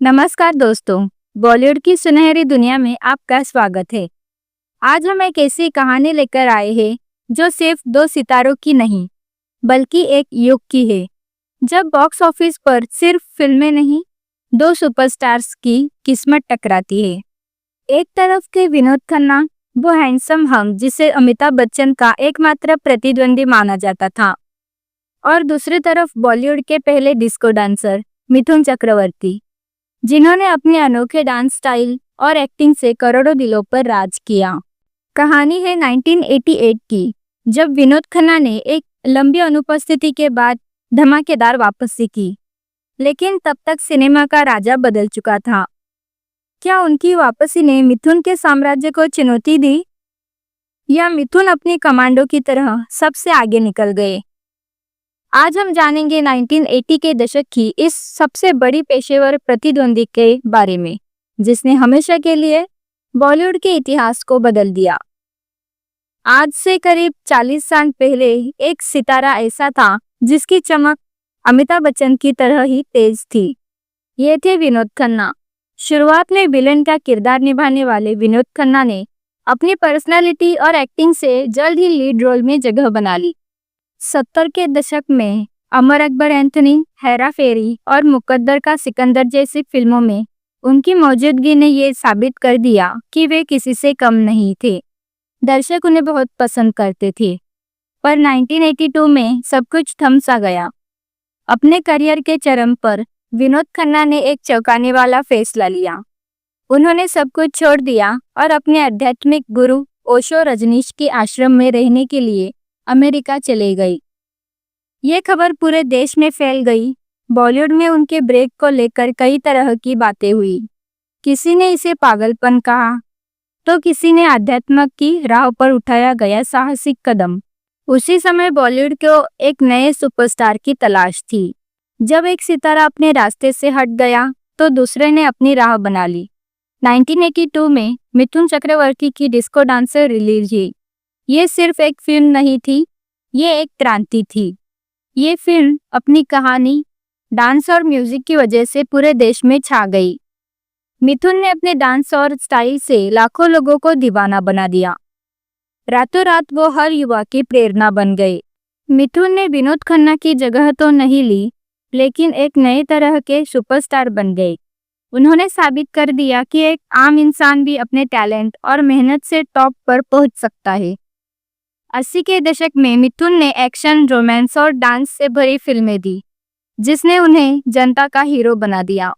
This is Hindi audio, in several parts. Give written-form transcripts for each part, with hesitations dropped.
नमस्कार दोस्तों, बॉलीवुड की सुनहरी दुनिया में आपका स्वागत है। आज हम एक ऐसी कहानी लेकर आए हैं जो सिर्फ दो सितारों की नहीं, बल्कि एक युग की है। जब बॉक्स ऑफिस पर सिर्फ फिल्में नहीं, दो सुपरस्टार्स की किस्मत टकराती है। एक तरफ के विनोद खन्ना, वो हैंडसम हंक जिसे अमिताभ बच्चन का एकमात्र प्रतिद्वंदी माना जाता था, और दूसरी तरफ बॉलीवुड के पहले डिस्को डांसर मिथुन चक्रवर्ती, जिन्होंने अपने अनोखे डांस स्टाइल और एक्टिंग से करोड़ों दिलों पर राज किया। कहानी है 1988 की, जब विनोद खन्ना ने एक लंबी अनुपस्थिति के बाद धमाकेदार वापसी की। लेकिन तब तक सिनेमा का राजा बदल चुका था। क्या उनकी वापसी ने मिथुन के साम्राज्य को चुनौती दी, या मिथुन अपनी कमांडो की तरह सबसे आगे निकल गए? आज हम जानेंगे 1980 के दशक की इस सबसे बड़ी पेशेवर प्रतिद्वंदी के बारे में, जिसने हमेशा के लिए बॉलीवुड के इतिहास को बदल दिया। आज से करीब 40 साल पहले एक सितारा ऐसा था जिसकी चमक अमिताभ बच्चन की तरह ही तेज थी। ये थे विनोद खन्ना। शुरुआत में विलेन का किरदार निभाने वाले विनोद खन्ना ने अपनी पर्सनालिटी और एक्टिंग से जल्द ही लीड रोल में जगह बना ली। 70 के दशक में अमर अकबर एंथोनी, हेरा फेरी और मुकद्दर का सिकंदर जैसी फिल्मों में उनकी मौजूदगी ने ये साबित कर दिया कि वे किसी से कम नहीं थे। दर्शक उन्हें बहुत पसंद करते थे। पर 1982 में सब कुछ थम सा गया। अपने करियर के चरम पर विनोद खन्ना ने एक चौंकाने वाला फैसला लिया। उन्होंने सब कुछ छोड़ दिया और अपने आध्यात्मिक गुरु ओशो रजनीश के आश्रम में रहने के लिए अमेरिका चले गई। ये खबर पूरे देश में फैल गई। बॉलीवुड में उनके ब्रेक को लेकर कई तरह की बातें हुई। किसी ने इसे पागलपन कहा, तो किसी ने आध्यात्म की राह पर उठाया गया साहसिक कदम। उसी समय बॉलीवुड को एक नए सुपरस्टार की तलाश थी। जब एक सितारा अपने रास्ते से हट गया, तो दूसरे ने अपनी राह बना ली। 1982 में मिथुन चक्रवर्ती की डिस्को डांसर रिलीज हुई। ये सिर्फ एक फिल्म नहीं थी, ये एक क्रांति थी। ये फिल्म अपनी कहानी, डांस और म्यूजिक की वजह से पूरे देश में छा गई। मिथुन ने अपने डांस और स्टाइल से लाखों लोगों को दीवाना बना दिया। रातों रात वो हर युवा की प्रेरणा बन गए। मिथुन ने विनोद खन्ना की जगह तो नहीं ली, लेकिन एक नए तरह के सुपरस्टार बन गए। उन्होंने साबित कर दिया कि एक आम इंसान भी अपने टैलेंट और मेहनत से टॉप पर पहुंच सकता है। 80 के दशक में मिथुन ने एक्शन, रोमांस और डांस से भरी फिल्में दी, जिसने उन्हें जनता का हीरो बना दिया।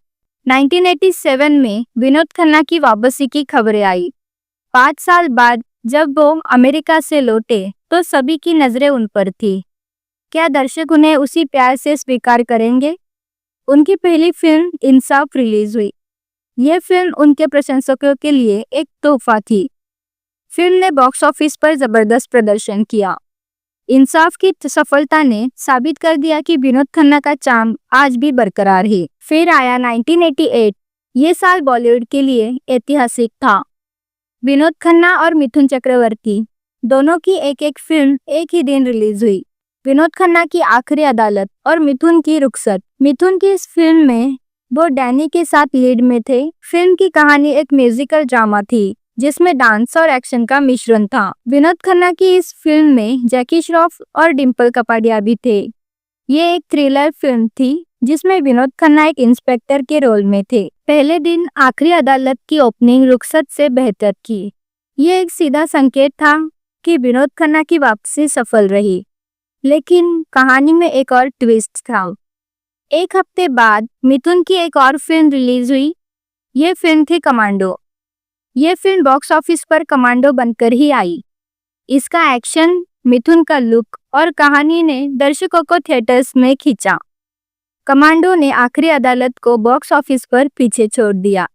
1987 में विनोद खन्ना की वापसी की खबरें आई। 5 साल बाद जब वो अमेरिका से लौटे, तो सभी की नजरें उन पर थी। क्या दर्शक उन्हें उसी प्यार से स्वीकार करेंगे? उनकी पहली फिल्म इंसाफ रिलीज हुई। यह फिल्म उनके प्रशंसकों के लिए एक तोहफा थी। फिल्म ने बॉक्स ऑफिस पर जबरदस्त प्रदर्शन किया। इंसाफ की सफलता ने साबित कर दिया कि विनोद खन्ना का चार्म आज भी बरकरार है। फिर आया 1988। ये साल बॉलीवुड के लिए ऐतिहासिक था। विनोद खन्ना और मिथुन चक्रवर्ती दोनों की एक फिल्म एक ही दिन रिलीज हुई। विनोद खन्ना की आखिरी अदालत और मिथुन की रुखसत। मिथुन की इस फिल्म में वो डैनी के साथ लीड में थे। फिल्म की कहानी एक म्यूजिकल ड्रामा थी, जिसमें डांस और एक्शन का मिश्रण था। विनोद खन्ना की इस फिल्म में जैकी श्रॉफ और डिम्पल कपाडिया भी थे। ये एक थ्रिलर फिल्म थी, जिसमें विनोद खन्ना एक इंस्पेक्टर के रोल में थे। पहले दिन आखिरी अदालत की ओपनिंग रुखसत से बेहतर की। ये एक सीधा संकेत था कि विनोद खन्ना की वापसी सफल रही। लेकिन कहानी में एक और ट्विस्ट था। एक हफ्ते बाद मिथुन की एक और फिल्म रिलीज हुई। ये फिल्म थी कमांडो। ये फिल्म बॉक्स ऑफिस पर कमांडो बनकर ही आई। इसका एक्शन, मिथुन का लुक और कहानी ने दर्शकों को थिएटर्स में खींचा। कमांडो ने आखिरी अदालत को बॉक्स ऑफिस पर पीछे छोड़ दिया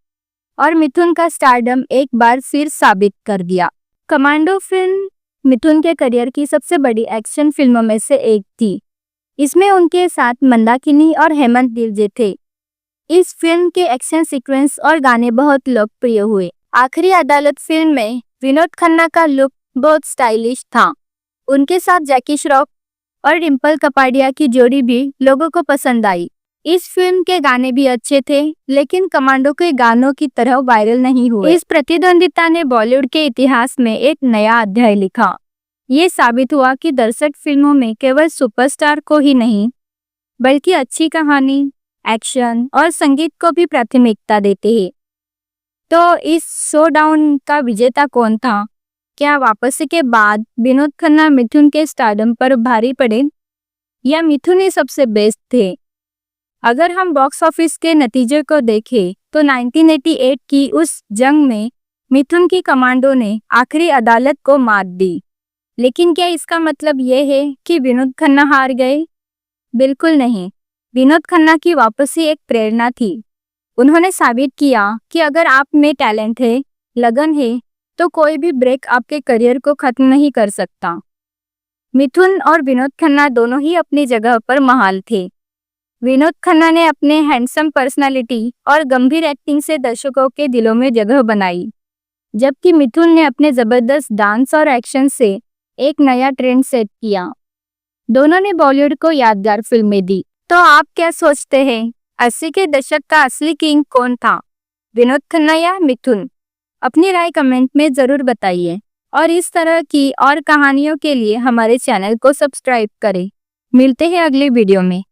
और मिथुन का स्टारडम एक बार फिर साबित कर दिया। कमांडो फिल्म मिथुन के करियर की सबसे बड़ी एक्शन फिल्मों में से एक थी। इसमें उनके साथ मंदाकिनी और हेमंत दिलजे थे। इस फिल्म के एक्शन सीक्वेंस और गाने बहुत लोकप्रिय हुए। आखिरी अदालत फिल्म में विनोद खन्ना का लुक बहुत स्टाइलिश था। उनके साथ जैकी श्रॉफ और डिम्पल कपाडिया की जोड़ी भी लोगों को पसंद आई। इस फिल्म के गाने भी अच्छे थे, लेकिन कमांडो के गानों की तरह वायरल नहीं हुए। इस प्रतिद्वंदिता ने बॉलीवुड के इतिहास में एक नया अध्याय लिखा। ये साबित हुआ कि दर्शक फिल्मों में केवल सुपरस्टार को ही नहीं, बल्कि अच्छी कहानी, एक्शन और संगीत को भी प्राथमिकता देते हैं। तो इस शोडाउन का विजेता कौन था? क्या वापसी के बाद विनोद खन्ना मिथुन के स्टारडम पर भारी पड़े, या मिथुन ही सबसे बेस्ट थे? अगर हम बॉक्स ऑफिस के नतीजे को देखें तो 1988 की उस जंग में मिथुन की कमांडो ने आखिरी अदालत को मात दी। लेकिन क्या इसका मतलब यह है कि विनोद खन्ना हार गए? बिल्कुल नहीं। विनोद खन्ना की वापसी एक प्रेरणा थी। उन्होंने साबित किया कि अगर आप में टैलेंट है, लगन है, तो कोई भी ब्रेक आपके करियर को खत्म नहीं कर सकता। मिथुन और विनोद खन्ना दोनों ही अपनी जगह पर महान थे। विनोद खन्ना ने अपने हैंडसम पर्सनालिटी और गंभीर एक्टिंग से दर्शकों के दिलों में जगह बनाई, जबकि मिथुन ने अपने जबरदस्त डांस और एक्शन से एक नया ट्रेंड सेट किया। दोनों ने बॉलीवुड को यादगार फिल्में दी। तो आप क्या सोचते हैं, 80 के दशक का असली किंग कौन था, विनोद खन्ना या मिथुन? अपनी राय कमेंट में जरूर बताइए और इस तरह की और कहानियों के लिए हमारे चैनल को सब्सक्राइब करें। मिलते हैं अगली वीडियो में।